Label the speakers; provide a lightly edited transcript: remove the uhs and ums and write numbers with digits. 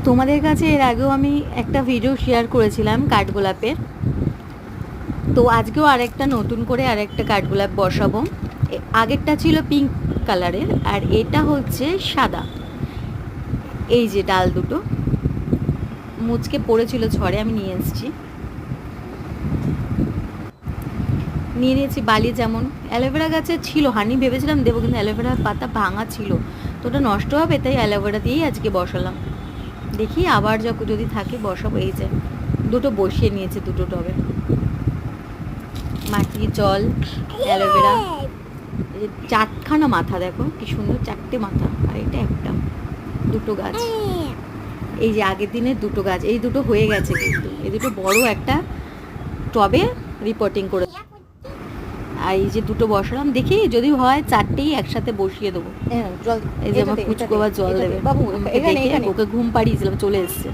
Speaker 1: তোমাদের কাছে এর আগেও আমি একটা ভিডিও শেয়ার করেছিলাম কাঠগোলাপের, তো আজকেও আরেকটা নতুন করে আরেকটা কাঠগোলাপ বসাবো। আগেরটা ছিল পিঙ্ক কালারের আর এটা হচ্ছে সাদা। এই যে ডাল দুটো মুচকে পড়েছিল ঝড়ে, আমি নিয়ে এসেছি, নিয়ে নিয়েছি বালি। যেমন অ্যালোভেরা গাছে ছিল হানি, ভেবেছিলাম দেবো, কিন্তু অ্যালোভেরার পাতা ভাঙা ছিল, তো ওটা নষ্ট হবে, তাই অ্যালোভেরা দিয়েই আজকে বসালাম। দেখি আবার যখন যদি থাকে বসাবো। এই যে দুটো বসিয়ে নিয়েছে, দুটো টবে, মাটি, জল, অ্যালোভেরা। এই যে চারখানা মাথা, দেখো কি সুন্দর, চারটে মাথা, আর এটা একটা, দুটো গাছ। এই যে আগের দিনের দুটো গাছ, এই দুটো হয়ে গেছে, কিন্তু এই দুটো বড় একটা টবে রিপোর্টিং করে। আর এই যে দুটো বসালাম, দেখি যদি হয় চারটেই একসাথে বসিয়ে দেবো।
Speaker 2: জল,
Speaker 1: এই যে আমার পুচকো আবার জল দেবে,
Speaker 2: বাবু,
Speaker 1: ওকে ঘুম পাড়িয়েছিলাম, চলে এসছে।